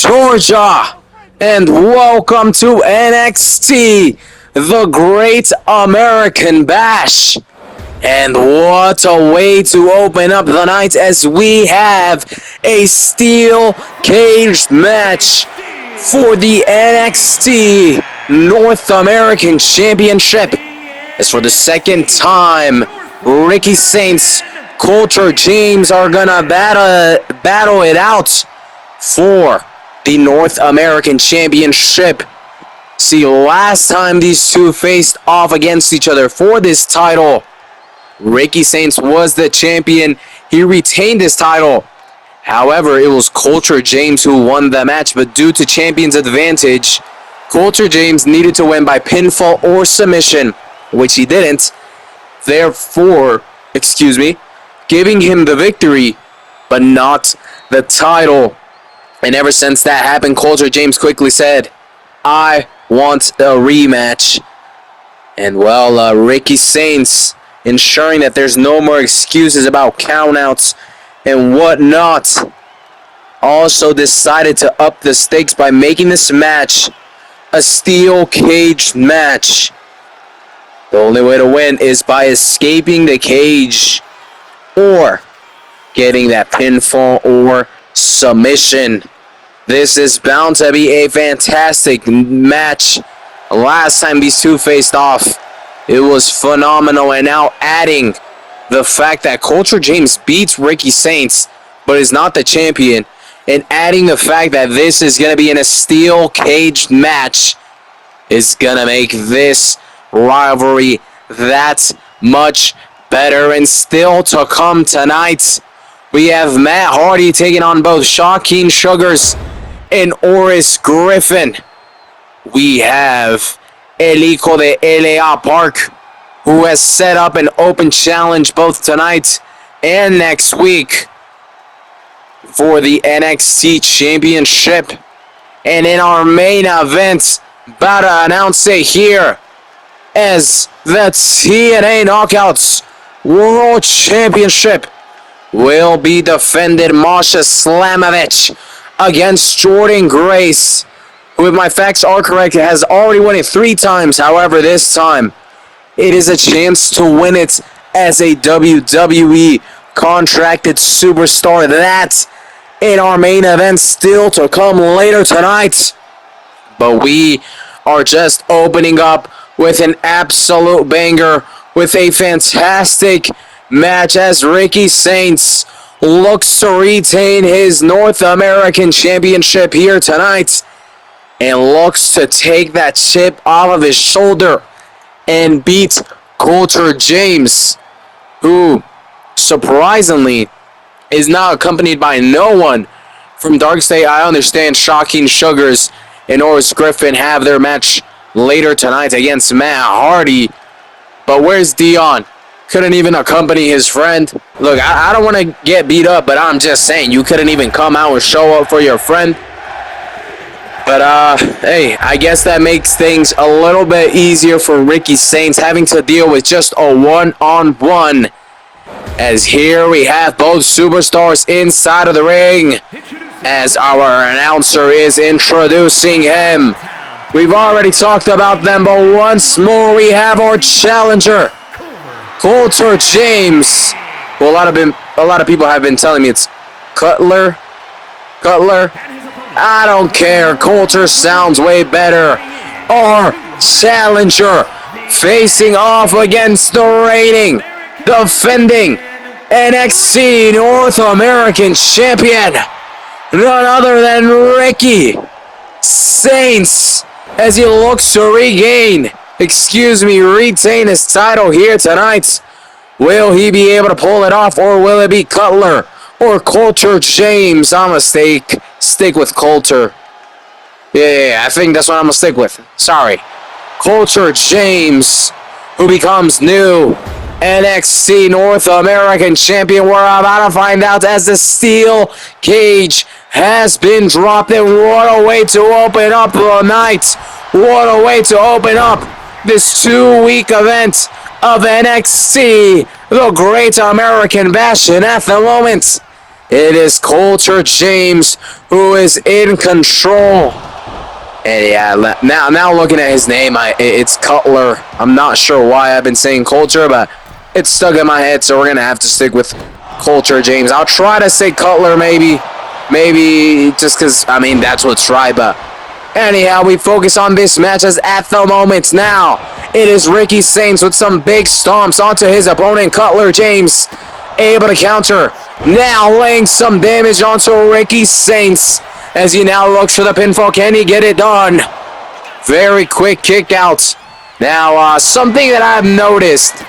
Georgia, and welcome to NXT, the Great American Bash. And what a way to open up the night as we have a steel cage match for the NXT North American Championship. As for the second time, Ricky Saints, Culture James are gonna battle it out for the North American Championship. See, last time these two faced off against each other for this title, Ricky Saints was the champion. He retained his title. However, it was Culture James who won the match, but due to champion's advantage, Culture James needed to win by pinfall or submission, which he didn't. Therefore, giving him the victory, but not the title. And ever since that happened, Culture James quickly said, "I want a rematch." And well, Ricky Saints, ensuring that there's no more excuses about countouts and whatnot, also decided to up the stakes by making this match a steel cage match. The only way to win is by escaping the cage or getting that pinfall or submission. This is bound to be a fantastic match. Last time these two faced off, it was phenomenal. And now adding the fact that Culture James beats Ricky Saints but is not the champion, and adding the fact that this is going to be in a steel cage match is going to make this rivalry that much better. And still to come tonight, we have Matt Hardy taking on both Shawkeen Sugars and Oris Griffin. We have El Hijo de L.A. Park, who has set up an open challenge both tonight and next week for the NXT Championship. And in our main event, about to announce it here, as the TNA Knockouts World Championship will be defended. Masha Slamovich against Jordan Grace, who, if my facts are correct, has already won it 3 times. However, this time, it is a chance to win it as a WWE contracted superstar. That's in our main event, still to come later tonight. But we are just opening up with an absolute banger, with a fantastic match as Ricky Saints looks to retain his North American Championship here tonight and looks to take that chip off of his shoulder and beat Culture James, who surprisingly is now accompanied by no one from Dark State. I understand Shawkeen Sugars and Oris Griffin have their match later tonight against Matt Hardy, but where's Dion? Couldn't even accompany his friend. Look, I don't want to get beat up, but I'm just saying, you couldn't even come out and show up for your friend. But, hey, I guess that makes things a little bit easier for Ricky Saints, having to deal with just a one-on-one. As here we have both superstars inside of the ring, as our announcer is introducing him. We've already talked about them, but once more we have our challenger, Culture James. Well, a lot of people have been telling me it's Cutler. I don't care. Culture sounds way better. Our challenger, facing off against the reigning, defending NXT North American Champion, none other than Ricky Saints, as he looks to retain his title here tonight. Will he be able to pull it off, or will it be Cutler or Culture James? I'm gonna stick with Culture. Yeah, I think that's what I'm gonna stick with. Sorry. Culture James, who becomes new NXT North American Champion. We're about to find out as the steel cage has been dropped. And what a way to open up the night. What a way to open up this 2-week event of NXT, the Great American Bash. And at the moment, It is Culture James who is in control. And yeah, now looking at his name, it's Cutler. I'm not sure why I've been saying Culture, but it's stuck in my head, so we're going to have to stick with Culture James. I'll try to say Cutler maybe just because, I mean, that's what's right, but anyhow, we focus on this match as at the moment now, it is Ricky Saints with some big stomps onto his opponent, Cutler James, able to counter, now laying some damage onto Ricky Saints, as he now looks for the pinfall. Can he get it done? Very quick kick out. Now, something that I've noticed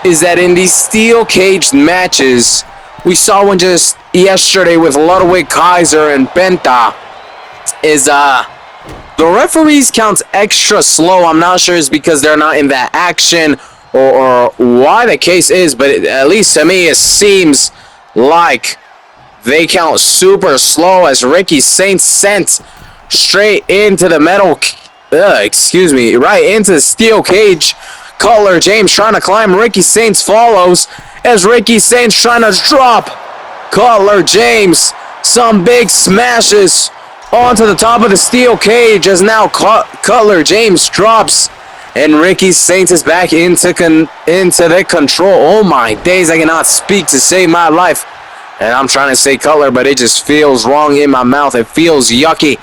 is that in these steel cage matches, we saw one just yesterday with Ludwig Kaiser and Penta, is the referees count extra slow. I'm not sure it's because they're not in that action or why the case is, but at least to me it seems like they count super slow as Ricky Saints sent straight into the metal, right into the steel cage. Cutler James trying to climb. Ricky Saints follows as Ricky Saints trying to drop Cutler James. Some big smashes onto the top of the steel cage as now Cutler James drops. And Ricky Saints is back into the control. Oh my days, I cannot speak to save my life. And I'm trying to say Cutler, but it just feels wrong in my mouth. It feels yucky.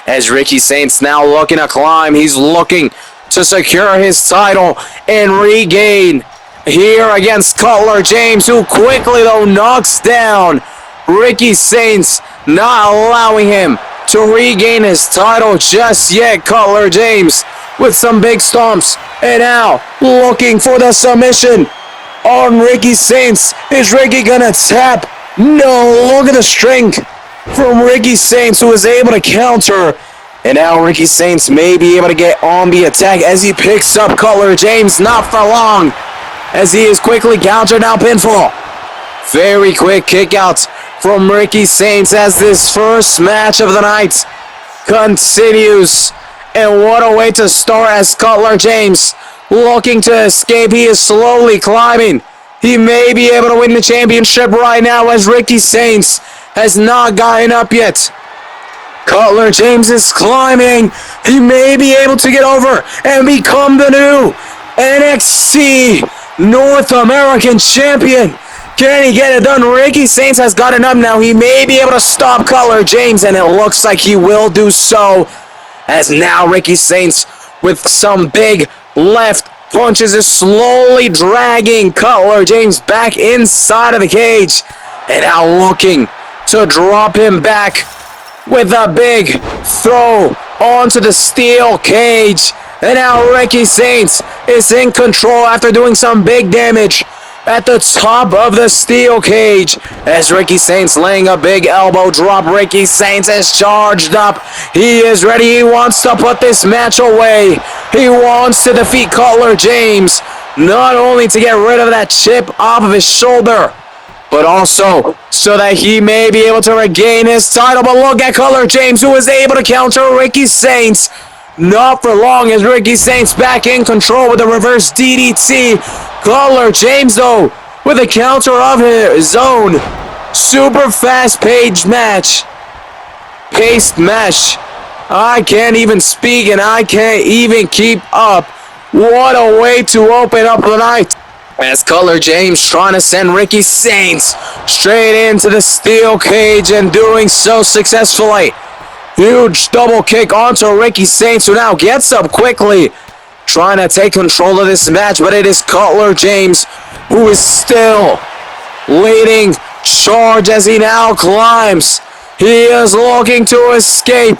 As Ricky Saints now looking to climb. He's looking to secure his title and regain here against Cutler James, who quickly though knocks down Ricky Saints, not allowing him to regain his title just yet. Cutler James with some big stomps, and now looking for the submission on Ricky Saints. Is Ricky gonna tap? No, look at the strength from Ricky Saints, who is able to counter. And now Ricky Saints may be able to get on the attack as he picks up Cutler James, not for long, as he is quickly countered. Now pinfall. Very quick kick out from Ricky Saints as this first match of the night continues. And what a way to start as Cutler James looking to escape. He is slowly climbing. He may be able to win the championship right now as Ricky Saints has not gotten up yet. Cutler James is climbing. He may be able to get over and become the new NXT North American Champion. Can he get it done? Ricky Saints has gotten up now. He may be able to stop Cutler James, and it looks like he will do so. As now Ricky Saints with some big left punches is slowly dragging Cutler James back inside of the cage. And now looking to drop him back with a big throw onto the steel cage. And now Ricky Saints is in control after doing some big damage at the top of the steel cage. As Ricky Saints laying a big elbow drop. Ricky Saints is charged up. He is ready. He wants to put this match away. He wants to defeat Cutler James. Not only to get rid of that chip off of his shoulder, but also so that he may be able to regain his title. But look at Cutler James, who is able to counter Ricky Saints. Not for long as Ricky Saints back in control with the reverse DDT. Cutler James, though, with a counter of his own. Super fast-paced match. I can't even speak and I can't even keep up. What a way to open up the night. As Cutler James trying to send Ricky Saints straight into the steel cage and doing so successfully. Huge double kick onto Ricky Saints, who now gets up quickly, trying to take control of this match, but it is Cutler James who is still leading charge as he now climbs. He is looking to escape.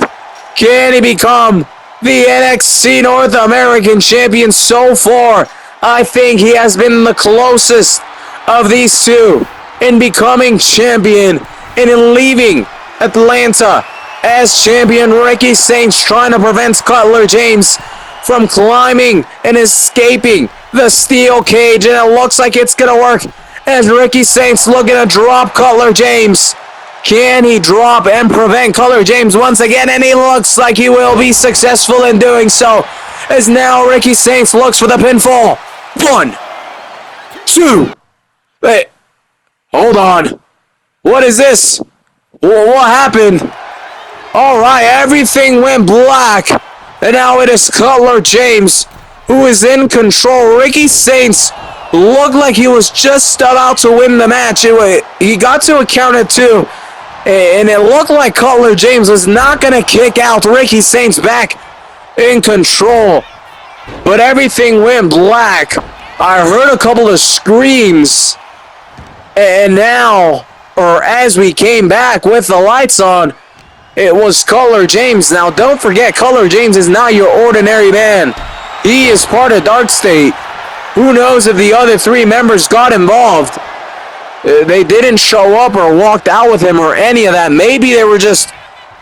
Can he become the NXT North American Champion? So far, I think he has been the closest of these two in becoming champion and in leaving Atlanta as champion. Ricky Saints trying to prevent Cutler James from climbing and escaping the steel cage, and it looks like it's gonna work as Ricky Saints looking to drop Cutler James. Can he drop and prevent Cutler James once again? And he looks like he will be successful in doing so, as now Ricky Saints looks for the pinfall. 1, 2, wait, hold on. What is this? What happened? Alright, everything went black. And now it is Cutler James who is in control. Ricky Saints looked like he was just about to win the match. He got to a count of 2. And it looked like Cutler James was not going to kick out. Ricky Saints back in control. But everything went black. I heard a couple of screams. And now, or as we came back with the lights on, it was Cutler James. Now, don't forget, Cutler James is not your ordinary man. He is part of Dark State. Who knows if the other 3 members got involved? They didn't show up or walked out with him or any of that. Maybe they were just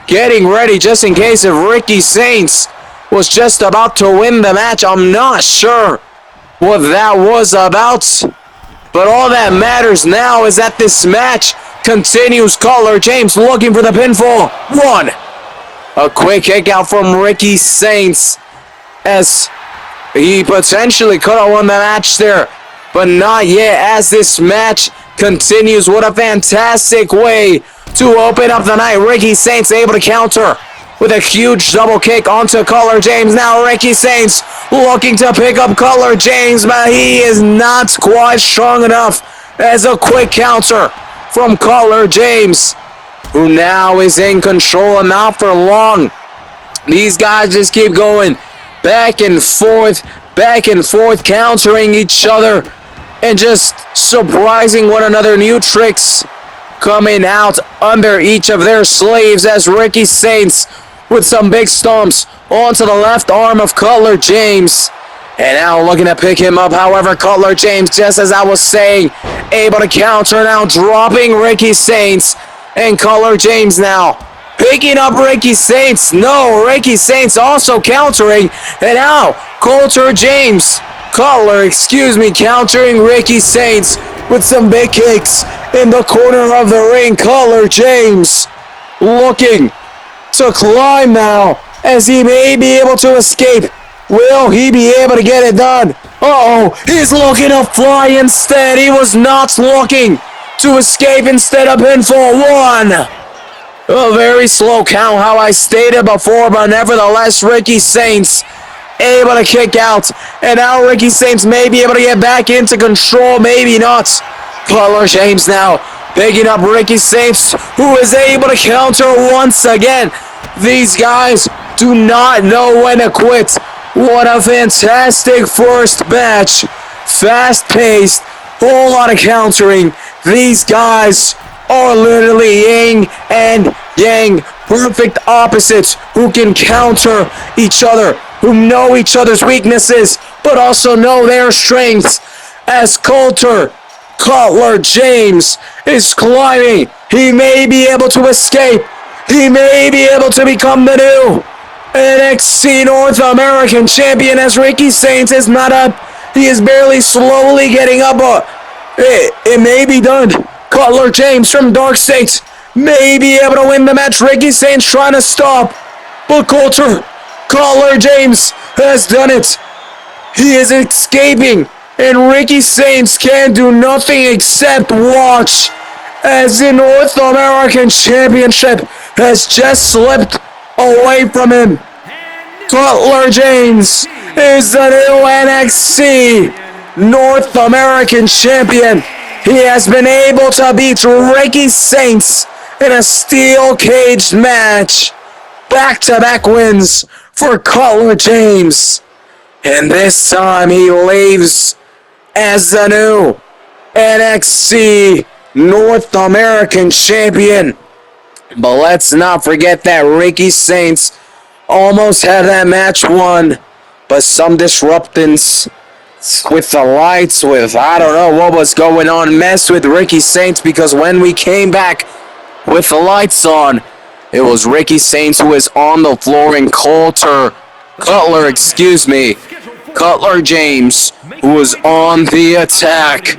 getting ready just in case if Ricky Saints was just about to win the match. I'm not sure what that was about. But all that matters now is that this match continues. Cutler James looking for the pinfall. 1. A quick kick out from Ricky Saints as he potentially could have won the match there. But not yet as this match continues. What a fantastic way to open up the night. Ricky Saints able to counter with a huge double kick onto Cutler James. Now Ricky Saints looking to pick up Cutler James, but he is not quite strong enough as a quick counter from Cutler James, who now is in control and not for long. These guys just keep going back and forth, countering each other and just surprising one another. New tricks coming out under each of their sleeves as Ricky Saints with some big stomps onto the left arm of Cutler James. And now looking to pick him up. However, Cutler James, just as I was saying, able to counter now, dropping Ricky Saints. And Cutler James now picking up Ricky Saints. No, Ricky Saints also countering. And now Cutler countering Ricky Saints with some big kicks in the corner of the ring. Cutler James looking to climb now as he may be able to escape. Will he be able to get it done? Uh-oh, he's looking to fly instead. He was not looking to escape instead of pinfall. 1. A very slow count, how I stated before, but nevertheless, Ricky Saints able to kick out. And now Ricky Saints may be able to get back into control, maybe not. Cutler James now picking up Ricky Saints, who is able to counter once again. These guys do not know when to quit. What a fantastic first match. Fast-paced, whole lot of countering. These guys are literally yin and yang, perfect opposites who can counter each other, who know each other's weaknesses, but also know their strengths. As Cutler James is climbing, he may be able to escape. He may be able to become the new NXT North American Champion as Ricky Saints is not up. He is barely slowly getting up. It may be done. Cutler James from Dark State may be able to win the match. Ricky Saints trying to stop. But Cutler James has done it. He is escaping. And Ricky Saints can do nothing except watch as the North American Championship has just slipped away from him. Cutler James is the new NXT North American Champion. He has been able to beat Ricky Saints in a steel cage match. Back-to-back wins for Cutler James. And this time he leaves as the new NXT North American Champion. But let's not forget that Ricky Saints almost had that match won, but some disruptance with the lights, with I don't know what was going on, messed with Ricky Saints, because when we came back with the lights on, it was Ricky Saints who was on the floor and Cutler James who was on the attack.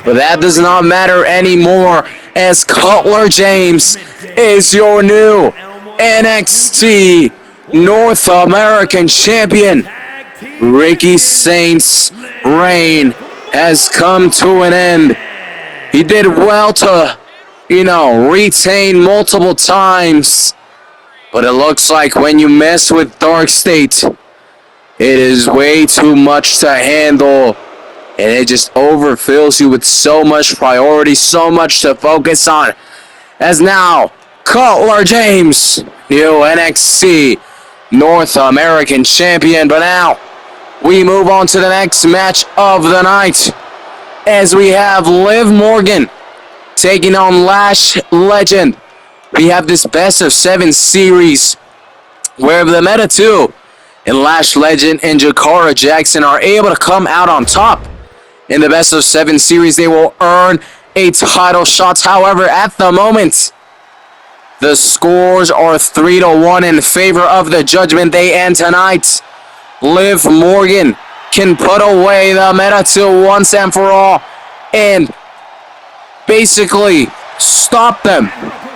But that does not matter anymore, as Cutler James is your new NXT North American Champion. Ricky Saints' reign has come to an end. He did well to, retain multiple times. But it looks like when you mess with Dark State, it is way too much to handle. And it just overfills you with so much priority, so much to focus on. As now, Cutler James, new NXT North American Champion. But now, we move on to the next match of the night. As we have Liv Morgan taking on Lash Legend. We have this best of 7 series where the Meta 2 and Lash Legend and Jakara Jackson are able to come out on top. In the best of 7 series, they will earn a title shot. However, at the moment, the scores are 3-1 in favor of the Judgment Day. And tonight, Liv Morgan can put away the Meta 2 once and for all and basically stop them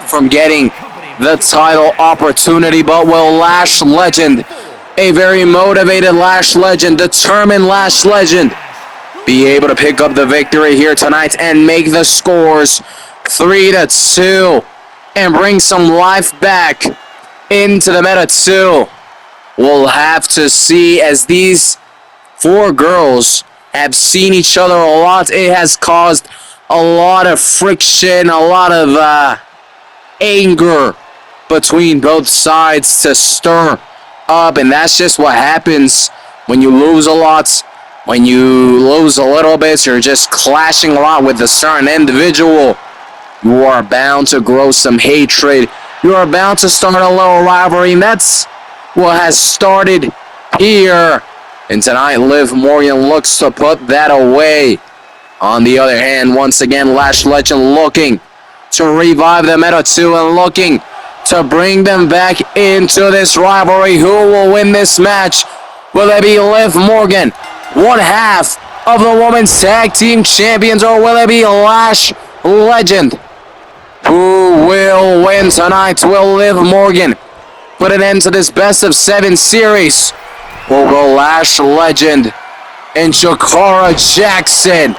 from getting the title opportunity. But will Lash Legend, a very motivated Lash Legend, determined Lash Legend, be able to pick up the victory here tonight and make the scores 3-2 and bring some life back into the Meta 2? We'll have to see, as these 4 girls have seen each other a lot. It has caused a lot of friction, a lot of anger between both sides to stir up, and that's just what happens when you lose a lot. When you lose a little bit, you're just clashing a lot with a certain individual. You are bound to grow some hatred. You are bound to start a little rivalry, and that's what has started here. And tonight, Liv Morgan looks to put that away. On the other hand, once again, Lash Legend looking to revive the Meta 2 and looking to bring them back into this rivalry. Who will win this match? Will it be Liv Morgan, one half of the Women's Tag Team Champions, or will it be Lash Legend? Who will win tonight? Will Liv Morgan put an end to this best of 7 series? Or will Lash Legend and Jakara Jackson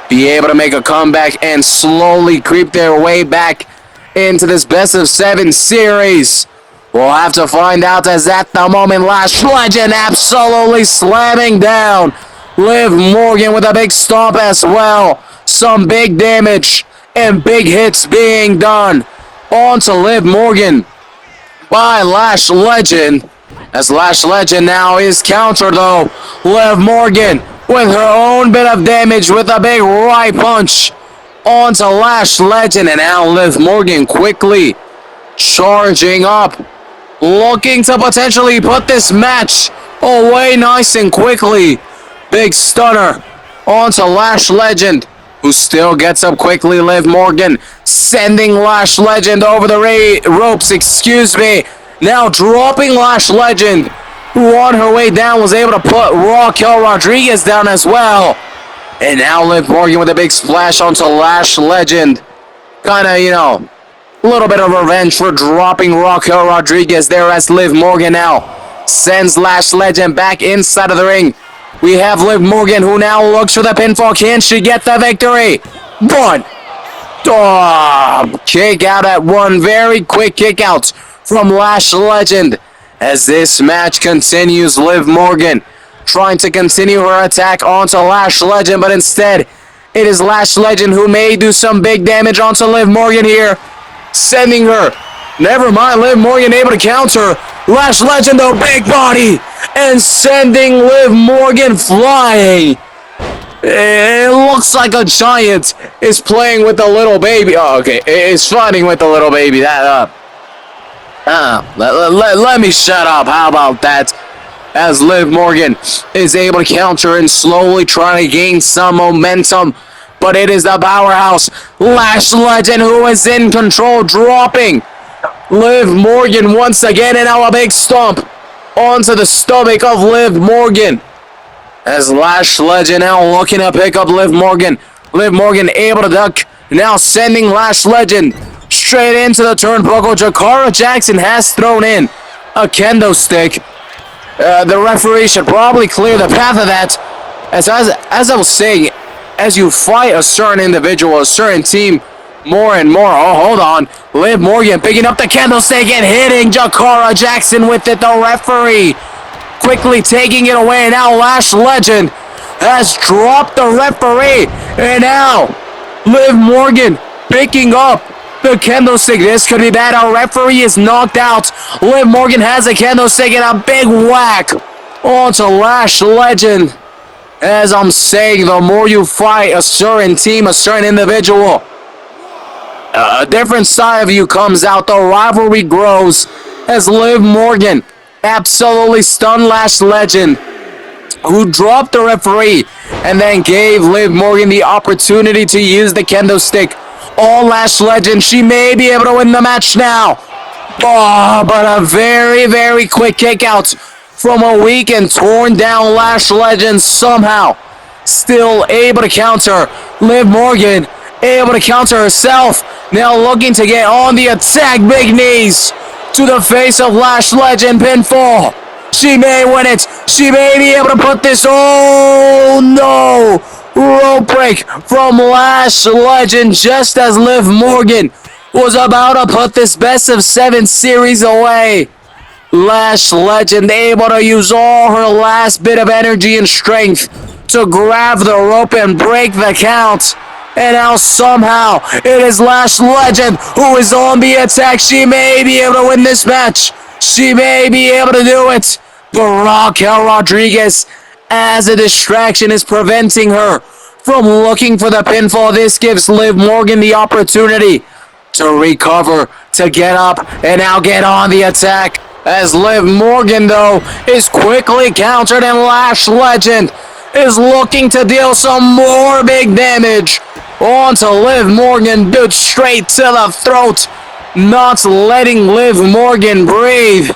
be able to make a comeback and slowly creep their way back into this best of 7 series? We'll have to find out, as at the moment, Lash Legend absolutely slamming down Liv Morgan with a big stomp as well. Some big damage and big hits being done onto Liv Morgan by Lash Legend. As Lash Legend now is countered, though. Liv Morgan with her own bit of damage with a big right punch onto Lash Legend. And now Liv Morgan quickly charging up, looking to potentially put this match away nice and quickly. Big stunner onto Lash Legend, who still gets up quickly. Liv Morgan sending Lash Legend over the ropes, Now dropping Lash Legend, who on her way down was able to put Raquel Rodriguez down as well. And now Liv Morgan with a big splash onto Lash Legend. Kind of, a little bit of revenge for dropping Raquel Rodriguez there, as Liv Morgan now sends Lash Legend back inside of the ring. We have Liv Morgan, who now looks for the pinfall. Can she get the victory? 1. Kick out at 1. Very quick kick out from Lash Legend. As this match continues, Liv Morgan trying to continue her attack onto Lash Legend, but instead, it is Lash Legend who may do some big damage onto Liv Morgan here, sending her. Never mind, Liv Morgan able to counter. Lash Legend, though, big body, and sending Liv Morgan flying. It looks like a giant is playing with the little baby. Oh, okay, is fighting with the little baby. Let me shut up. How about that? As Liv Morgan is able to counter and slowly trying to gain some momentum. But it is the powerhouse Lash Legend who is in control, dropping Liv Morgan once again, and now a big stomp onto the stomach of Liv Morgan. As Lash Legend now looking to pick up Liv Morgan. Liv Morgan able to duck, now sending Lash Legend straight into the turnbuckle. Jakara Jackson has thrown in a kendo stick. The referee should probably clear the path of that. As I was saying, as you fight a certain individual, a certain team, more and more. Oh, hold on. Liv Morgan picking up the candlestick and hitting Jakara Jackson with it. The referee quickly taking it away. Now Lash Legend has dropped the referee. And now Liv Morgan picking up the candlestick. This could be bad. Our referee is knocked out. Liv Morgan has a candlestick and a big whack onto Lash Legend. As I'm saying, the more you fight a certain team, a certain individual, a different side of you comes out. The rivalry grows as Liv Morgan absolutely stunned Lash Legend, who dropped the referee and then gave Liv Morgan the opportunity to use the candlestick on Lash Legend. She may be able to win the match now. Oh, but a very, very quick kick out from a weak and torn down Lash Legend, somehow still able to counter. Liv Morgan able to counter herself. Now looking to get on the attack. Big knees to the face of Lash Legend. Pinfall. She may win it. She may be able to put this. Oh no! Rope break from Lash Legend just as Liv Morgan was about to put this best of 7 series away. Lash Legend able to use all her last bit of energy and strength to grab the rope and break the count. And now somehow it is Lash Legend who is on the attack. She may be able to win this match. She may be able to do it. But Raquel Rodriguez, as a distraction, is preventing her from looking for the pinfall. This gives Liv Morgan the opportunity to recover, to get up, and now get on the attack. As Liv Morgan, though, is quickly countered, and Lash Legend is looking to deal some more big damage onto Liv Morgan. Dude, straight to the throat, not letting Liv Morgan breathe.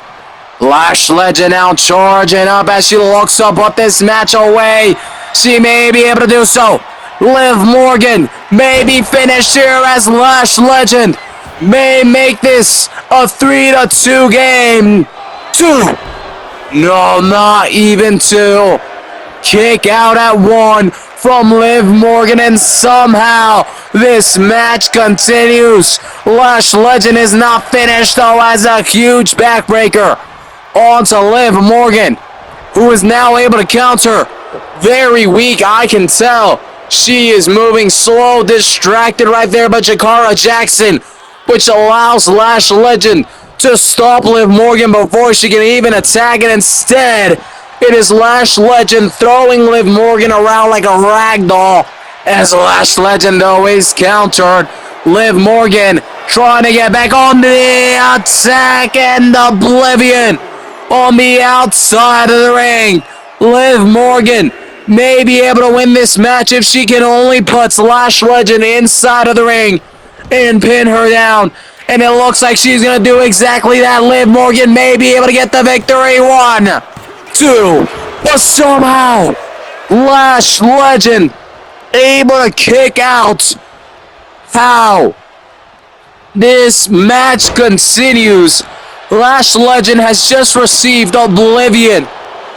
Lash Legend now charging up as she looks to put this match away. She may be able to do so. Liv Morgan may be finished here as Lash Legend may make this a 3-2 game. 2. No, not even 2. Kick out at 1 from Liv Morgan, and somehow this match continues. Lash Legend is not finished though, as a huge backbreaker onto Liv Morgan, who is now able to counter. Very weak, I can tell. She is moving slow, distracted right there by Jakara Jackson, which allows Lash Legend to stop Liv Morgan before she can even attack it. Instead, it is Lash Legend throwing Liv Morgan around like a rag doll, as Lash Legend though is countered. Liv Morgan trying to get back on the attack, and Oblivion on the outside of the ring. Liv Morgan may be able to win this match if she can only put Lash Legend inside of the ring and pin her down. And it looks like she's going to do exactly that. Liv Morgan may be able to get the victory. 1, 2. But somehow, Lash Legend able to kick out. How this match continues. Lash Legend has just received Oblivion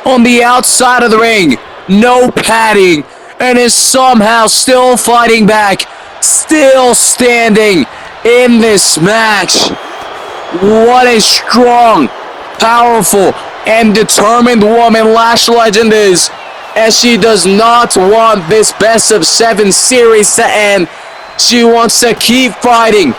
on the outside of the ring. No padding. And is somehow still fighting back. Still standing in this match. What a strong, powerful, and determined woman Lash Legend is, as she does not want this best of 7 series to end. She wants to keep fighting,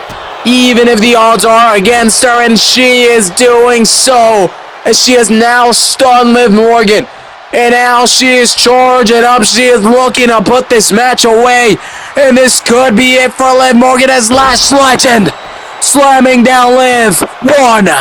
even if the odds are against her, and she is doing so, as she has now stunned Liv Morgan. And now she is charging up. She is looking to put this match away. And this could be it for Liv Morgan, as Lash Legend slamming down Liv. 1, 2.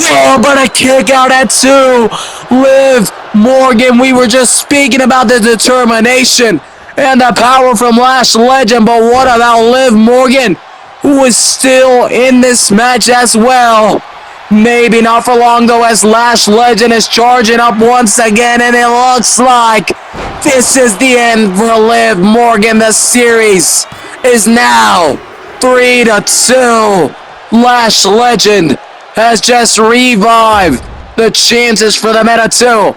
Oh, but a kick out at 2. Liv Morgan, we were just speaking about the determination and the power from Lash Legend. But what about Liv Morgan, who is still in this match as well? Maybe not for long though, as Lash Legend is charging up once again, and it looks like this is the end for Liv Morgan. The series is now 3-2. Lash Legend has just revived the chances for the Meta 2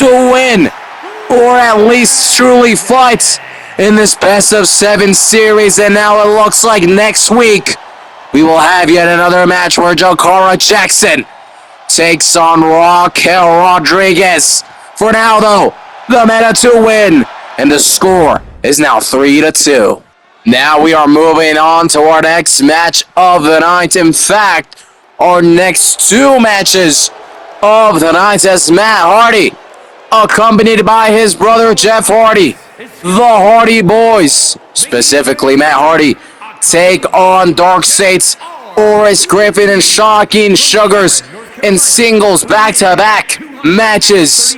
to win, or at least truly fight in this best of 7 series. And now it looks like next week we will have yet another match where Jakara Jackson takes on Raquel Rodriguez. For now, though, the Meta to win, and the score is now 3-2. Now we are moving on to our next match of the night. In fact, our next 2 matches of the night as Matt Hardy, accompanied by his brother Jeff Hardy, the Hardy Boys, specifically Matt Hardy, take on Dark State's Oris Griffin and Shocking Sugars in singles back-to-back matches.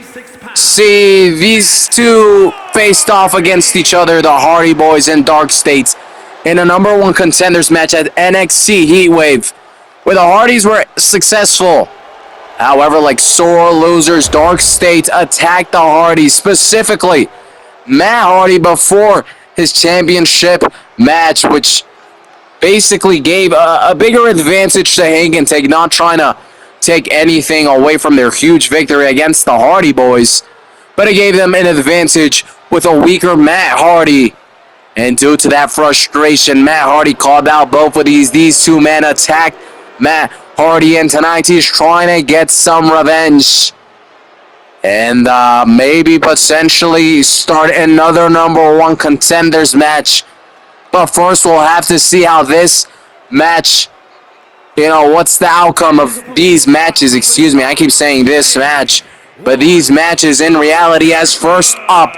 See, these two faced off against each other, the Hardy Boys and Dark States, in a #1 contenders match at NXT Heatwave, where the Hardys were successful. However, like sore losers, Dark State attacked the Hardys, specifically Matt Hardy, before his championship match, which basically gave a bigger advantage to Hangentake, not trying to take anything away from their huge victory against the Hardy Boys, but it gave them an advantage with a weaker Matt Hardy. And due to that frustration, Matt Hardy called out both of these 2 men attacked Matt Hardy, and tonight he's trying to get some revenge and maybe potentially start another #1 contenders match. But first, we'll have to see how this match, what's the outcome of these matches. Excuse me, I keep saying this match, but these matches in reality. As first up,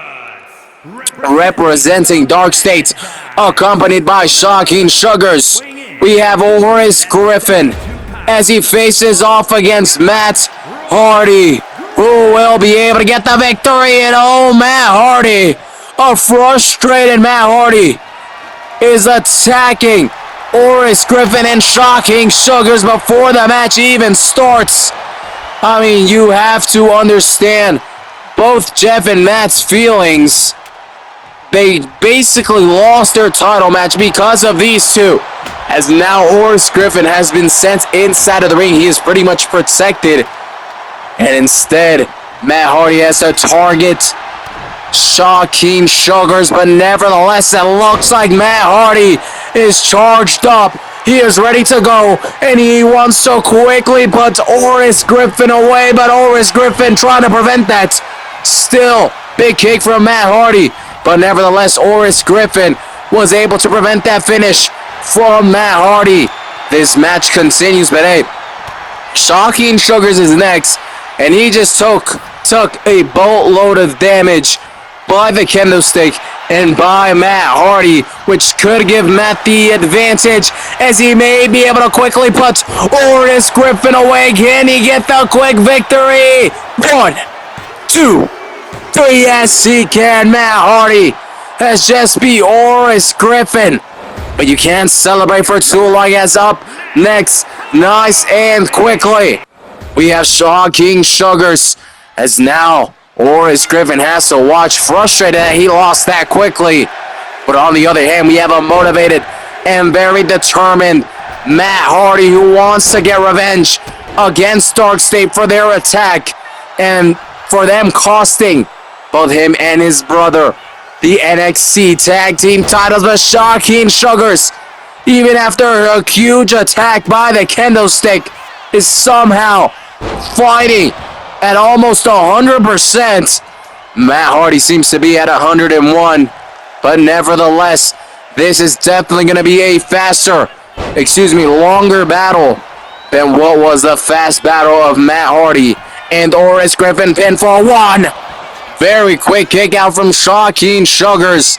representing Dark State, accompanied by Shocking Sugars, we have Oris Griffin as he faces off against Matt Hardy, who will be able to get the victory. And Matt Hardy, a frustrated Matt Hardy, is attacking Oris Griffin and Shocking Sugars before the match even starts. I mean, you have to understand both Jeff and Matt's feelings. They basically lost their title match because of these two, as now Oris Griffin has been sent inside of the ring. He is pretty much protected, and instead Matt Hardy has to target Shocking Sugars, but nevertheless, it looks like Matt Hardy is charged up. He is ready to go, and he wants to quickly put Oris Griffin away, but Oris Griffin trying to prevent that. Still, big kick from Matt Hardy, but nevertheless, Oris Griffin was able to prevent that finish from Matt Hardy. This match continues, but hey, Shocking Sugars is next, and he just took a boatload of damage by the kendo stick and by Matt Hardy, which could give Matt the advantage, as he may be able to quickly put Oris Griffin away. Can he get the quick victory? 1, 2, 3. Yes, he can. Matt Hardy has just beat Oris Griffin, but you can't celebrate for too long. As up next, nice and quickly, we have Shocking Sugars, as now Oris Griffin has to watch, frustrated that he lost that quickly. But on the other hand, we have a motivated and very determined Matt Hardy, who wants to get revenge against Dark State for their attack and for them costing both him and his brother the NXT Tag Team titles. But Shocking Sugars, even after a huge attack by the kendo stick, is somehow fighting at almost 100%. Matt Hardy seems to be at 101, but nevertheless, this is definitely going to be a longer battle than what was the fast battle of Matt Hardy and Oris Griffin. Pin for 1. Very quick kick out from Shocking Sugars,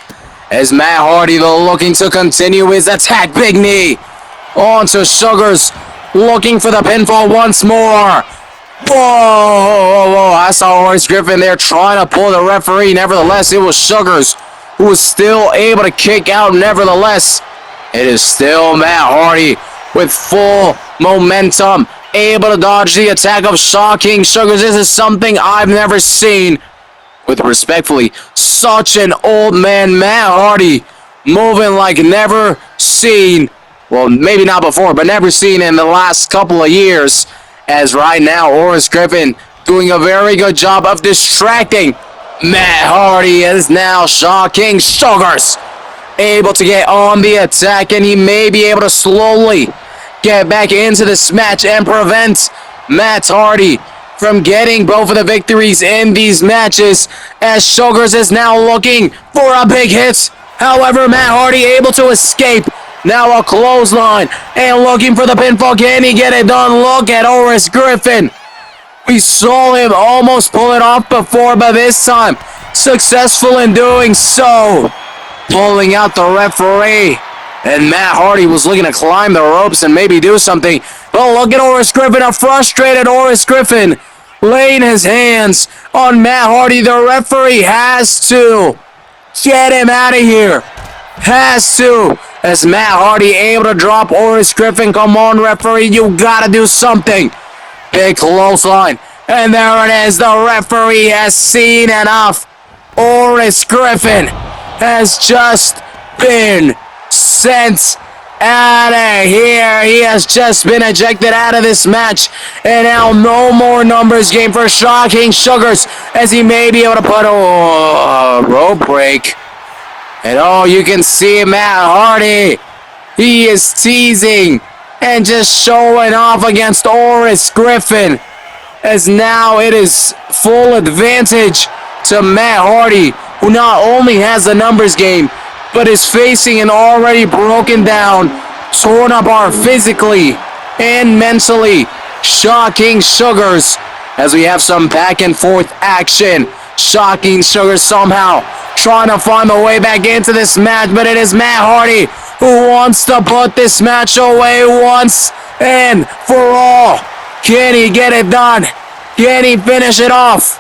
as Matt Hardy, though, looking to continue his attack. Big knee onto Sugars, looking for the pinfall once more. Whoa, I saw Oris Griffin there trying to pull the referee. Nevertheless, it was Sugars who was still able to kick out. Nevertheless, it is still Matt Hardy with full momentum, able to dodge the attack of Shocking Sugars. This is something I've never seen. With respectfully, such an old man, Matt Hardy, moving like never seen. Well, maybe not before, but never seen in the last couple of years. As right now, Oris Griffin doing a very good job of distracting Matt Hardy is now shocking Sugars. Able to get on the attack, and he may be able to slowly get back into this match and prevent Matt Hardy from getting both of the victories in these matches, as Sugars is now looking for a big hit. However, Matt Hardy able to escape. Now a clothesline and looking for the pinfall. Can he get it done? Look at Oris Griffin. We saw him almost pull it off before, but this time successful in doing so. Pulling out the referee. And Matt Hardy was looking to climb the ropes and maybe do something. But look at Oris Griffin, a frustrated Oris Griffin, laying his hands on Matt Hardy. The referee has to get him out of here. Has to. As Matt Hardy able to drop Oris Griffin. Come on, referee, you gotta do something. Big clothesline. And there it is. The referee has seen enough. Oris Griffin has just been sent out of here. He has just been ejected out of this match. And now no more numbers game for Shocking Sugars, as he may be able to put a rope break. And oh, you can see Matt Hardy. He is teasing and just showing off against Oris Griffin, as now it is full advantage to Matt Hardy, who not only has the numbers game, but is facing an already broken down, torn apart physically and mentally Shocking Sugars, as we have some back and forth action. Shocking Sugars somehow trying to find the way back into this match, but it is Matt Hardy who wants to put this match away once and for all. Can he get it done? Can he finish it off?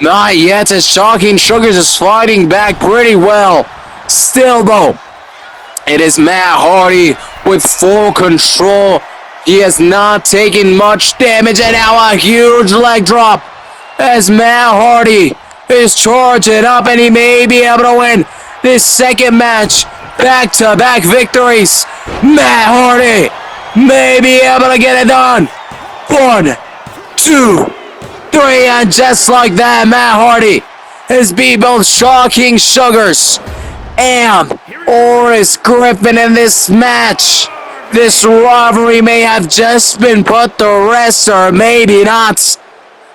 Not yet, as Shocking Sugars is fighting back pretty well. Still though, it is Matt Hardy with full control. He has not taken much damage, and now a huge leg drop as Matt Hardy is charging up, and he may be able to win this second match. Back-to-back victories. Matt Hardy may be able to get it done. 1, 2, 3, and just like that, Matt Hardy has beat both Shocking Sugars and Oris Griffin in this match. This rivalry may have just been put to rest, or maybe not.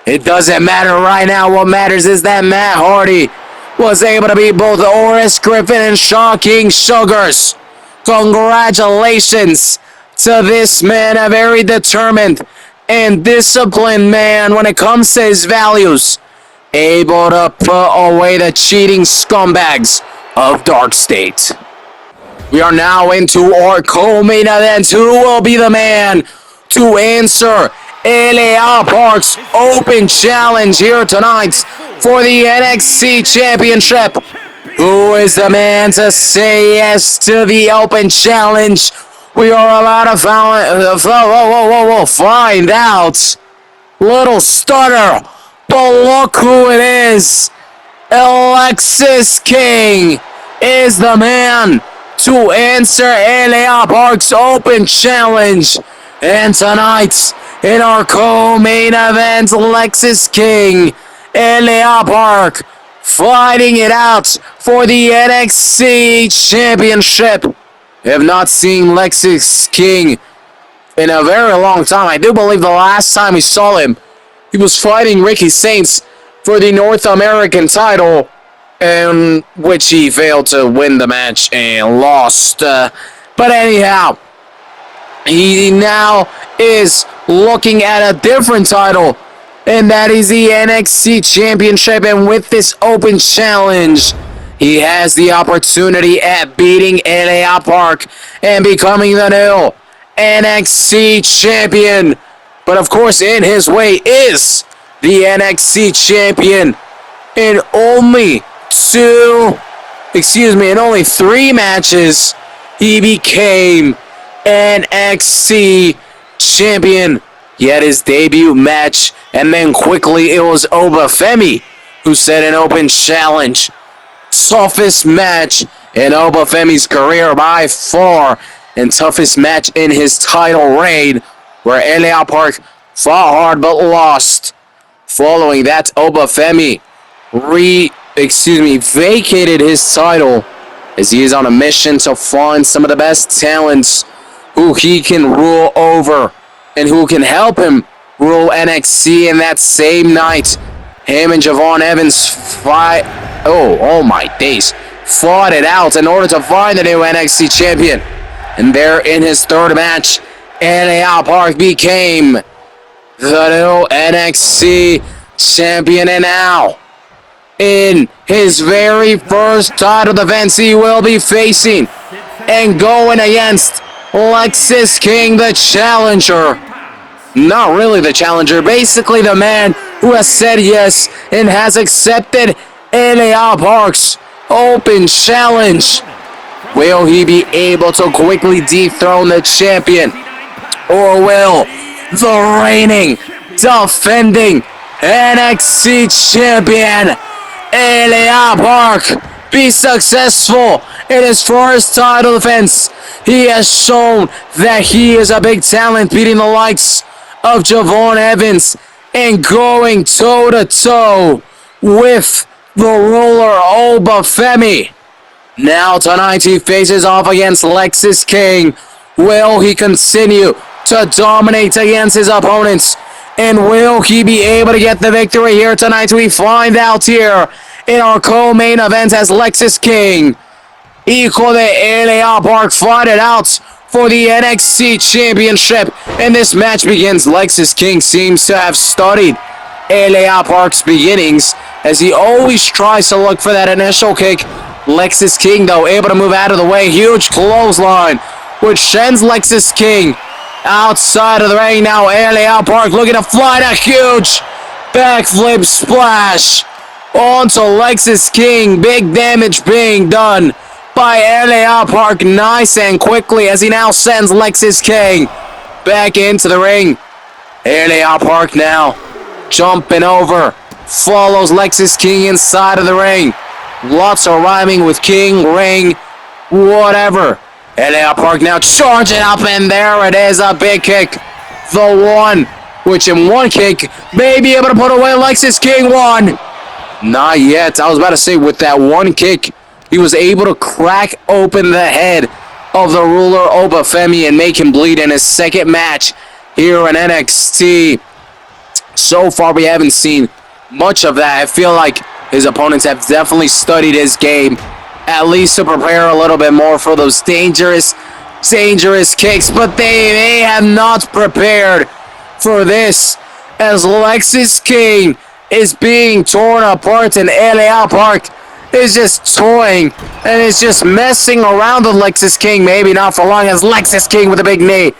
It doesn't matter right now. What matters is that Matt Hardy was able to beat both Oris Griffin and Shocking Sugars. Congratulations to this man, a very determined and disciplined man when it comes to his values. Able to put away the cheating scumbags of Dark State. We are now into our co-main event. Who will be the man to answer LA Park's open challenge here tonight for the NXT Championship? Who is the man to say yes to the open challenge? We are about to find out. Little stutter, but look who it is. Alexis King is the man to answer LA Park's open challenge. And tonight, in our co-main event, Alexis King, LA Park, fighting it out for the NXT Championship. I have not seen Alexis King in a very long time. I do believe the last time we saw him, he was fighting Ricky Saints for the North American title, in which he failed to win the match and lost. But anyhow, he now is looking at a different title, and that is the NXT Championship. And with this open challenge, he has the opportunity at beating LA Park and becoming the new NXT Champion. But of course, in his way is the NXT Champion. In only in only 3 matches, he became NXT Champion. He had his debut match, and then quickly it was Obafemi who set an open challenge. Toughest match in Obafemi's career by far, and toughest match in his title reign, where LA Park fought hard but lost. Following that, Obafemi vacated his title as he is on a mission to find some of the best talents who he can rule over and who can help him rule NXT in that same night. Him and Javon Evans fought it out in order to find the new NXT champion. And there in his third match, LA Park became the new NXT champion, and now in his very first title defense, he will be facing and going against Lexis King, the challenger. Not really the challenger, basically the man who has said yes and has accepted LA Park's open challenge. Will he be able to quickly dethrone the champion? Or will the reigning, defending NXT champion LA Park be successful in his first title defense? He has shown that he is a big talent, beating the likes of Javon Evans and going toe-to-toe with the ruler Obafemi. Now tonight he faces off against Lexis King. Will he continue to dominate against his opponents? And will he be able to get the victory here tonight? We find out here in our co-main event as Lexis King, Hijo de LA Park, fought it out for the NXT championship. And this match begins. Lexis King seems to have studied LA Park's beginnings as he always tries to look for that initial kick. Lexis King, though, able to move out of the way. Huge clothesline, which sends Lexis King outside of the ring. Now LA Park looking to fly a huge backflip splash onto Lexis King. Big damage being done by LA Park nice and quickly as he now sends Lexis King back into the ring. LA Park now jumping over, follows Lexis King inside of the ring. Lots of rhyming with King, ring, whatever. LA Park now charging up, and there it is, a big kick. The one, which in one kick may be able to put away Lexis King. One. Not yet. I was about to say, with that one kick, he was able to crack open the head of the ruler Obafemi and make him bleed in his second match here in NXT. So far, we haven't seen much of that. I feel like his opponents have definitely studied his game, at least to prepare a little bit more for those dangerous kicks, but they may have not prepared for this, as Lexis King is being torn apart and LA Park is just toying and is just messing around with Lexis King. Maybe not for long, as Lexis King with a big knee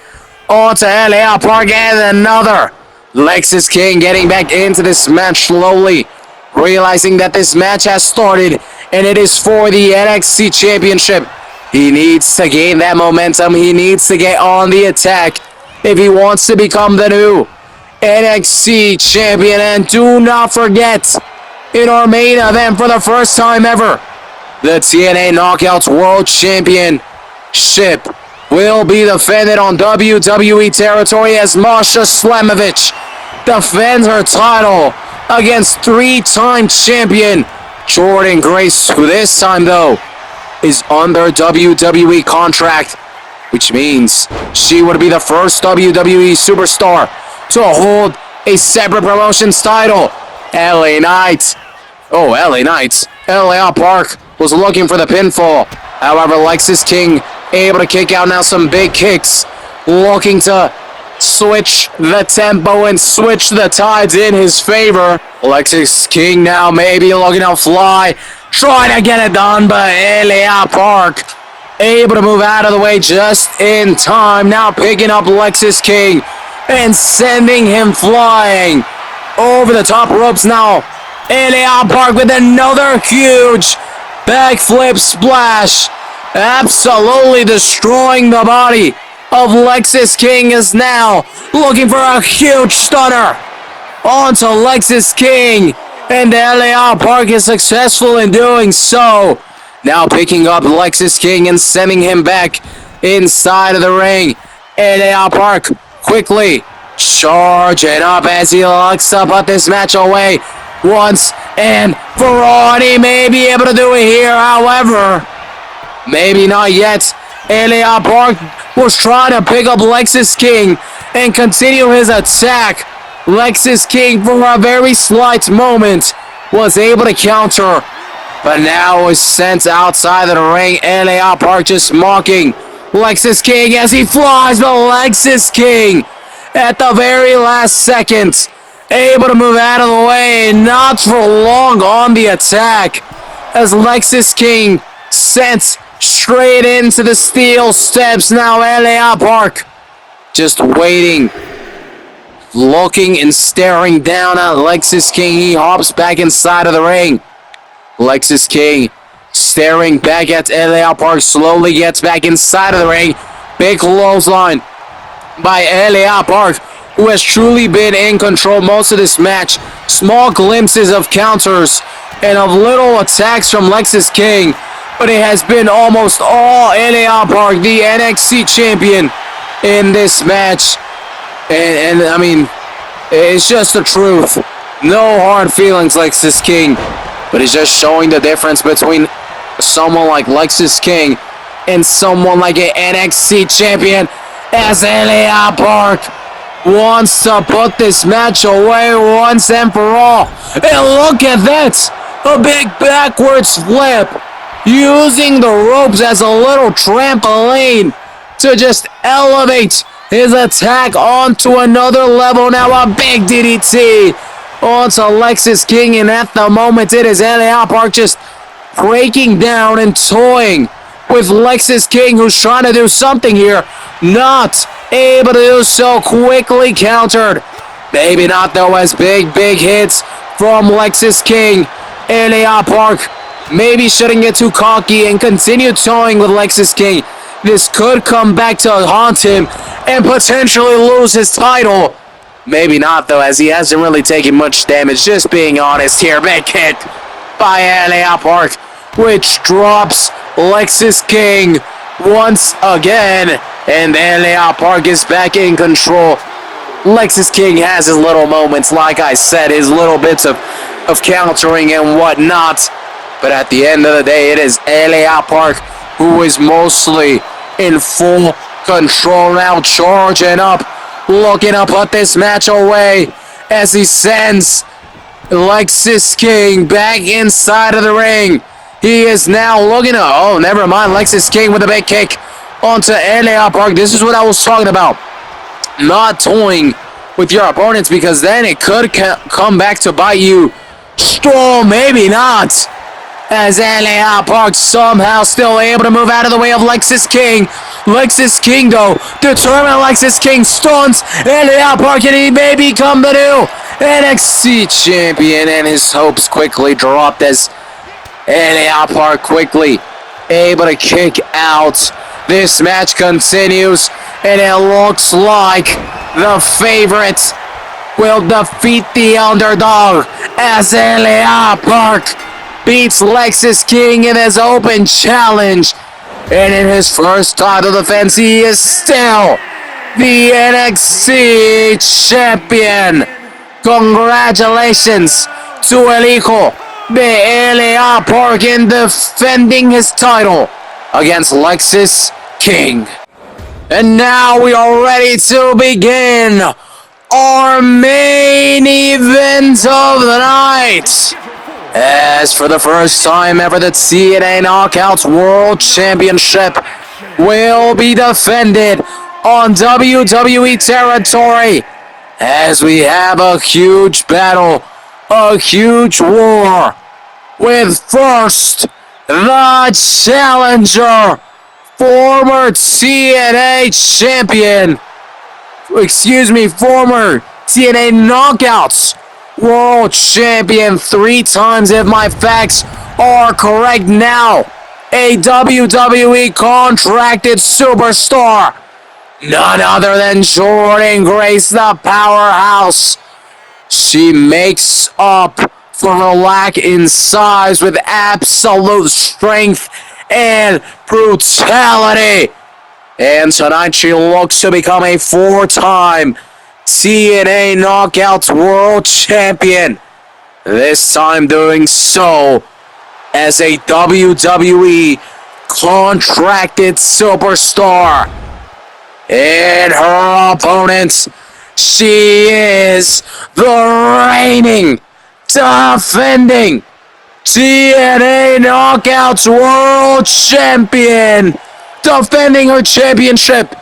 onto LA Park, and another. Lexis King getting back into this match slowly, realizing that this match has started and it is for the NXT championship. He needs to gain that momentum. He needs to get on the attack if he wants to become the new NXT champion. And do not forget, in our main event for the first time ever, the TNA Knockouts World Championship will be defended on WWE territory as Masha Slamovich defends her title against three-time champion Jordan Grace, who this time, though, is under WWE contract, which means she would be the first WWE superstar to hold a separate promotions title. LA Knight. LA Park was looking for the pinfall. However, Lexis King able to kick out now some big kicks, looking to switch the tempo and switch the tides in his favor. Lexis King now maybe looking to fly, trying to get it done, but LA Park able to move out of the way just in time. Now picking up Lexis King and sending him flying over the top ropes. Now LA Park with another huge backflip splash, absolutely destroying the body of Lexis King. Is now looking for a huge stunner onto Lexis King, and LA Park is successful in doing so. Now picking up Lexis King and sending him back inside of the ring. LA Park quickly charging up as he looks to put this match away once And Ferrari may be able to do it here, however, maybe not yet. LA Park was trying to pick up Lexis King and continue his attack. Lexis King, for a very slight moment, was able to counter, but now is sent outside of the ring. LA Park just mocking Lexis King as he flies, but Lexis King at the very last second able to move out of the way, not for long on the attack, as Lexis King sent straight into the steel steps. Now LA Park just waiting, looking and staring down at Lexis King. He hops back inside of the ring. Lexis King staring back at LA Park, slowly gets back inside of the ring. Big clothesline by LA Park, who has truly been in control most of this match. Small glimpses of counters and of little attacks from Lexis King, but it has been almost all LA Park, the NXT champion, in this match. And I mean, it's just the truth. No hard feelings, Lexis King, but it's just showing the difference between someone like Lexis King and someone like an NXT champion, as LA Park wants to put this match away once and for all. And look at that! A big backwards flip, using the ropes as a little trampoline to just elevate his attack onto another level. Now a big DDT onto Lexis King, and at the moment it is LA Park just breaking down and toying with Lexis King, who's trying to do something here. Not able to do so, quickly countered. Maybe not though, as big hits from Lexis King. LA Park maybe shouldn't get too cocky and continue toying with Lexis King. This could come back to haunt him and potentially lose his title. Maybe not though, as he hasn't really taken much damage, just being honest here. Big hit by LA Park, which drops Lexis King once again, and LA Park is back in control. Lexis King has his little moments, like I said, his little bits of countering and whatnot, but at the end of the day, it is LA Park who is mostly in full control now, charging up, looking to put this match away as he sends Lexis King back inside of the ring. He is now looking to, oh, never mind, Lexis King with a big kick onto LA Park. This is what I was talking about. Not toying with your opponents, because then it could come back to bite you. Stroll, maybe not, as LA Park somehow still able to move out of the way of Lexis King. Lexis King, though, determined. Lexis King stuns LA Park, and he may become the new NXT champion, and his hopes quickly dropped as LA Park quickly able to kick out. This match continues, and it looks like the favorite will defeat the underdog, as LA Park beats Lexis King in his open challenge. And in his first title defense, he is still the NXT champion. Congratulations to El Hijo de LA Park in defending his title against Lexis King. And now we are ready to begin our main event of the night, as for the first time ever, the TNA Knockouts World Championship will be defended on WWE territory, as we have a huge battle, a huge war, with first the challenger, former TNA champion, former TNA Knockouts World Champion 3 times, if my facts are correct now, a WWE contracted superstar, none other than Jordynne Grace, the powerhouse. She makes up for her lack in size with absolute strength and brutality. And tonight she looks to become a 4-time TNA Knockouts World Champion. This time doing so as a WWE contracted superstar. And her opponent, she is the reigning, defending TNA Knockouts World Champion, defending her championship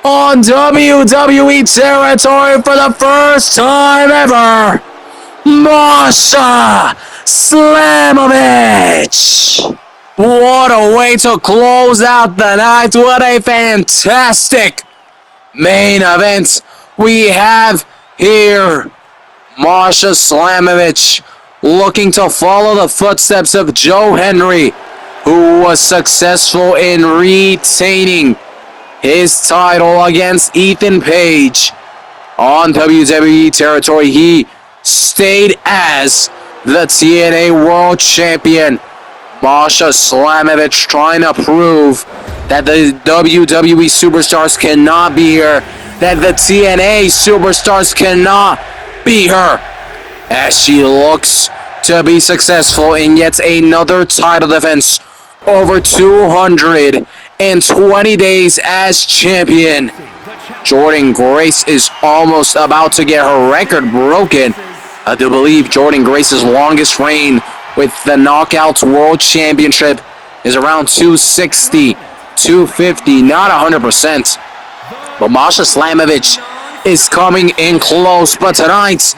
on WWE territory for the first time ever, Masha Slamovich. What a way to close out the night. What a fantastic main event we have here. Masha Slamovich looking to follow the footsteps of Joe Henry, who was successful in retaining his title against Ethan Page on WWE territory. He stayed as the TNA World Champion. Masha Slamovich trying to prove that the WWE superstars cannot be her, that the TNA superstars cannot be her, as she looks to be successful in yet another title defense, over 220 days as champion. Jordynne Grace is almost about to get her record broken. I do believe Jordynne Grace's longest reign with the Knockouts World Championship is around 260, 250, not 100%. But Masha Slamovich is coming in close. But tonight,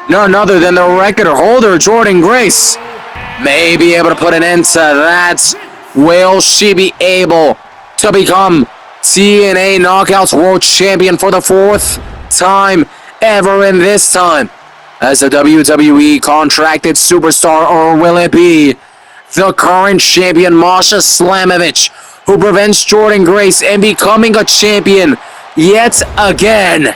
none other than the record holder, Jordynne Grace, may be able to put an end to that. Will she be able to become TNA Knockouts World Champion for the fourth time ever in this time as a WWE contracted superstar, or will it be the current champion Masha Slamovich who prevents Jordynne Grace in becoming a champion yet again?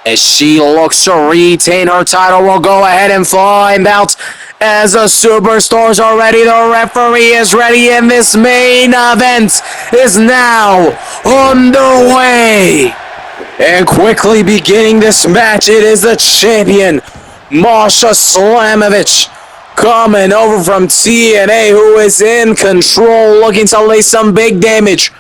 As she looks to retain her title, we'll go ahead and find out as the superstars are ready. The referee is ready, and this main event is now underway. And quickly beginning this match, it is the champion Masha Slamovich coming over from TNA, who is in control, looking to lay some big damage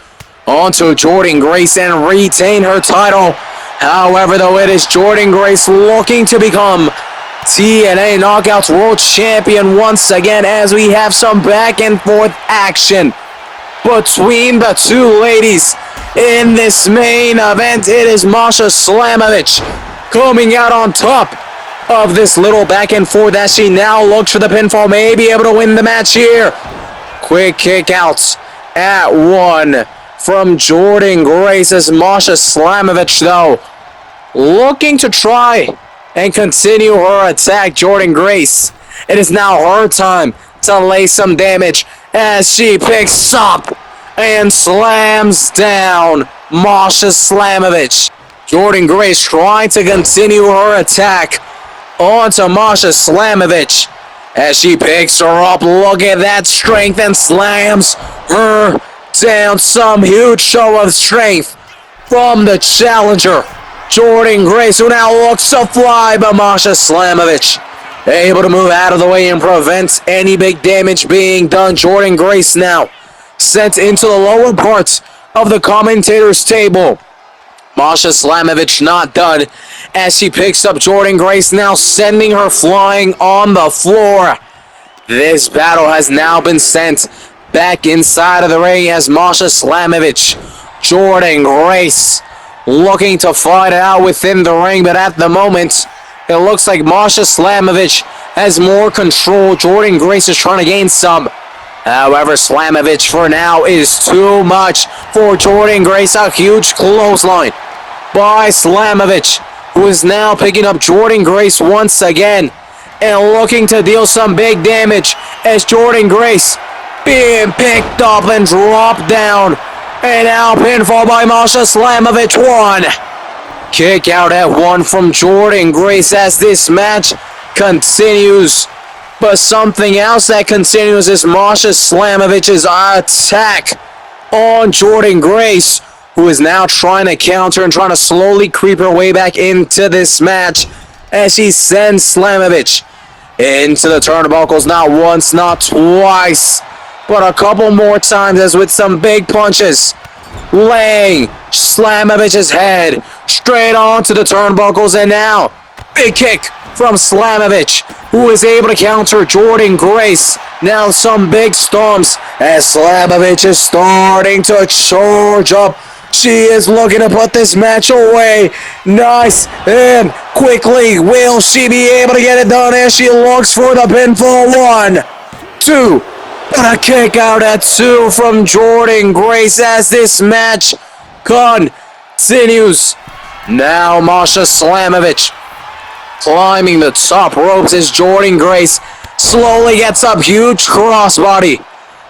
onto Jordynne Grace and retain her title. However, though, it is Jordynne Grace looking to become TNA Knockouts World Champion once again, as we have some back and forth action between the two ladies in this main event. It is Masha Slamovich coming out on top of this little back and forth as she now looks for the pinfall, may be able to win the match here. Quick kick outs at one from Jordynne Grace, as Masha Slamovich, though, looking to try and continue her attack. Jordynne Grace, it is now her time to lay some damage as she picks up and slams down Masha Slamovich. Jordynne Grace trying to continue her attack onto Masha Slamovich as she picks her up. Look at that strength, and slams her down. Some huge show of strength from the challenger, Jordynne Grace, who now looks to fly, but Masha Slamovich able to move out of the way and prevent any big damage being done. Jordynne Grace now sent into the lower parts of the commentator's table. Masha Slamovich not done as she picks up Jordynne Grace, now sending her flying on the floor. This battle has now been sent back inside of the ring as Masha Slamovich, Jordynne Grace looking to fight it out within the ring, but at the moment it looks like Masha Slamovich has more control. Jordynne Grace is trying to gain some. However, Slamovich for now is too much for Jordynne Grace. A huge clothesline by Slamovich, who is now picking up Jordynne Grace once again and looking to deal some big damage as Jordynne Grace being picked up and dropped down. And now pinfall by Masha Slamovich. One. Kick out at one from Jordynne Grace as this match continues. But something else that continues is Masha Slamovich's attack on Jordynne Grace, who is now trying to counter and trying to slowly creep her way back into this match as she sends Slamovich into the turnbuckles, not once, not twice, but a couple more times as with some big punches. Laying Slamovich's head straight onto the turnbuckles, and now big kick from Slamovich, who is able to counter Jordynne Grace. Now some big stomps as Slamovich is starting to charge up. She is looking to put this match away. Nice, and quickly will she be able to get it done as she looks for the pinfall. 1, 2, but a kick out at 2 from Jordynne Grace as this match continues. Now Masha Slamovich climbing the top ropes as Jordynne Grace slowly gets up. Huge crossbody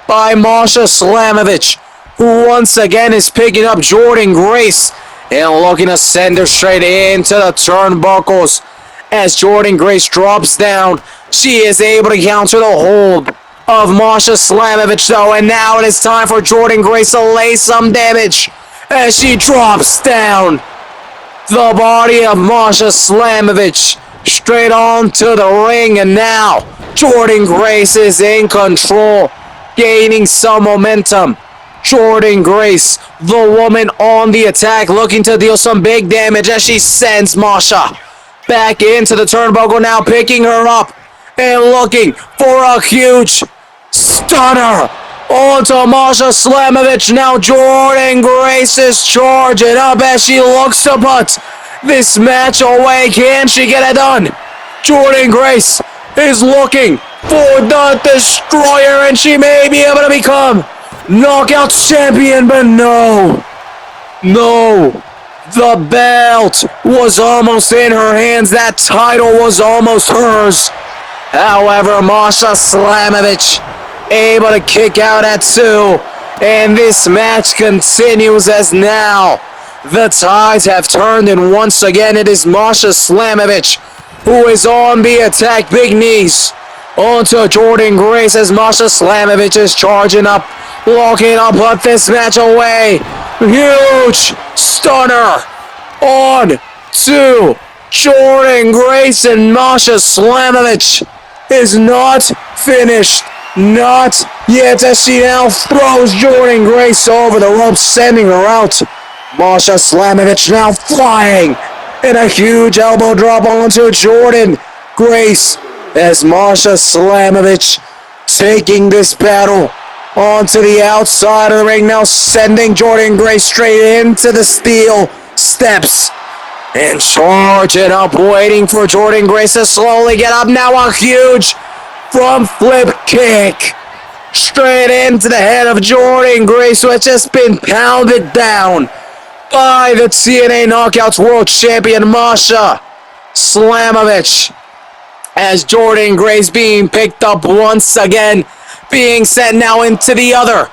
by Masha Slamovich, who once again is picking up Jordynne Grace and looking to send her straight into the turnbuckles. As Jordynne Grace drops down, she is able to counter the hold of Masha Slamovich though, and now it is time for Jordynne Grace to lay some damage as she drops down. The body of Masha Slamovich straight onto the ring, and now Jordynne Grace is in control, gaining some momentum. Jordynne Grace, the woman on the attack, looking to deal some big damage as she sends Masha back into the turnbuckle, now picking her up and looking for a huge stunner onto Masha Slamovich. Now Jordynne Grace is charging up as she looks to put this match away. Can she get it done? Jordynne Grace is looking for the Destroyer, and she may be able to become Knockout champion, but no. The belt was almost in her hands. That title was almost hers. However, Masha Slamovich able to kick out at 2, and this match continues as now the tides have turned, and once again it is Masha Slamovich who is on the attack. Big knees onto Jordynne Grace as Masha Slamovich is charging up, looking to put this match away. Huge stunner on to Jordynne Grace, and Masha Slamovich is not finished. Not yet, as she now throws Jordynne Grace over the ropes, sending her out. Masha Slamovich now flying, and a huge elbow drop onto Jordynne Grace as Masha Slamovich taking this battle onto the outside of the ring, now sending Jordynne Grace straight into the steel steps and charging up, waiting for Jordynne Grace to slowly get up. Now a huge front flip kick straight into the head of Jordynne Grace, who has just been pounded down by the TNA Knockouts World Champion Masha Slamovich. As Jordynne Grace being picked up once again, being sent now into the other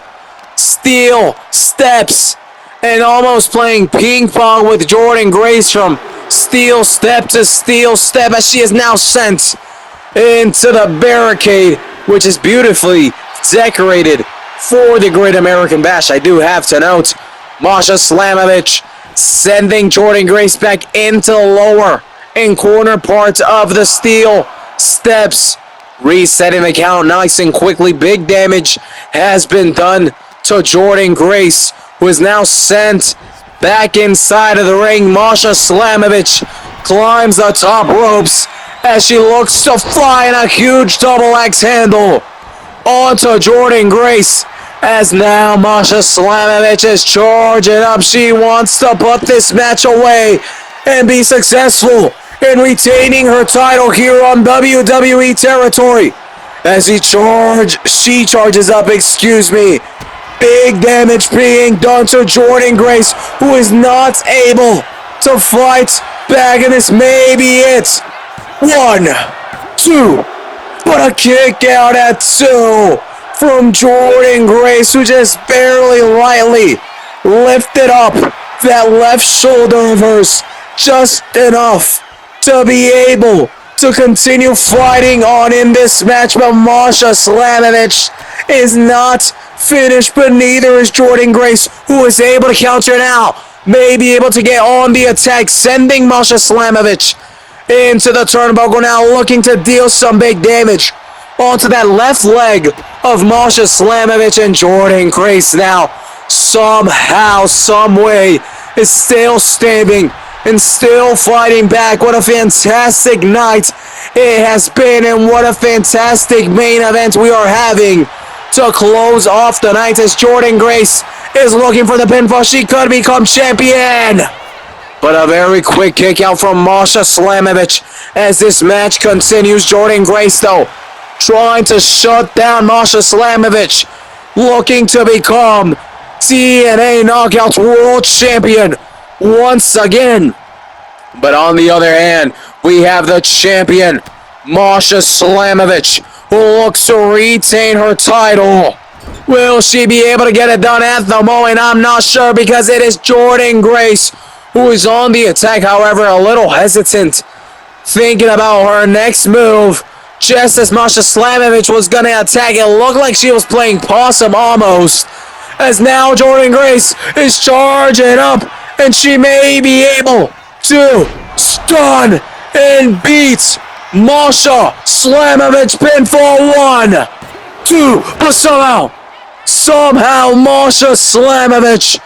steel steps, and almost playing ping pong with Jordynne Grace from steel step to steel step, as she is now sent into the barricade, which is beautifully decorated for the Great American Bash. I do have to note, Masha Slamovich sending Jordynne Grace back into the lower and corner parts of the steel steps, resetting the count nice and quickly. Big damage has been done to Jordynne Grace, who is now sent back inside of the ring. Masha Slamovich climbs the top ropes as she looks to fly in a huge double axe handle onto Jordynne Grace, as now Masha Slamovich is charging up. She wants to put this match away and be successful in retaining her title here on WWE territory. As she charges up, big damage being done to Jordynne Grace, who is not able to fight back, and this may be it. 1, 2, but a kick out at 2 from Jordynne Grace, who just barely lightly lifted up that left shoulder of hers, just enough to be able to continue fighting on in this match. But Masha Slamovich is not finished, but neither is Jordynne Grace, who is able to counter now, may be able to get on the attack, sending Masha Slamovich into the turnbuckle now, looking to deal some big damage onto that left leg of Masha Slamovich, and Jordynne Grace now somehow, someway is still standing and still fighting back. What a fantastic night it has been, and what a fantastic main event we are having to close off the night as Jordynne Grace is looking for the pinfall. She could become champion. But a very quick kick out from Masha Slamovich as this match continues. Jordynne Grace, though, trying to shut down Masha Slamovich, looking to become TNA Knockouts World Champion once again. But on the other hand, we have the champion, Masha Slamovich, who looks to retain her title. Will she be able to get it done at the moment? I'm not sure, because it is Jordynne Grace who is on the attack. However, a little hesitant, thinking about her next move. Just as Masha Slamovich was going to attack, it looked like she was playing possum almost. As now Jordynne Grace is charging up, and she may be able to stun and beat Masha Slamovich. Pinfall 1, 2, but somehow Masha Slamovich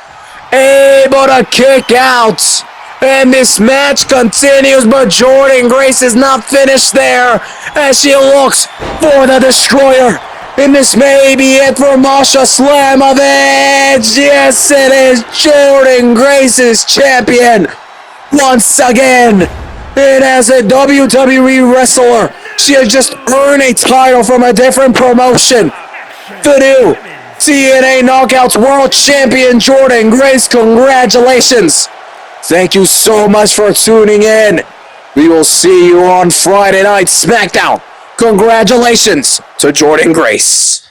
able to kick out, and this match continues. But Jordynne Grace is not finished there as she looks for the destroyer, and this may be it for Masha Slamovich. Yes, it is. Jordynne Grace is champion once again, and as a WWE wrestler, she has just earned a title from a different promotion. The new TNA Knockouts World Champion, Jordynne Grace. Congratulations. Thank you so much for tuning in. We will see you on Friday Night SmackDown. Congratulations to Jordynne Grace.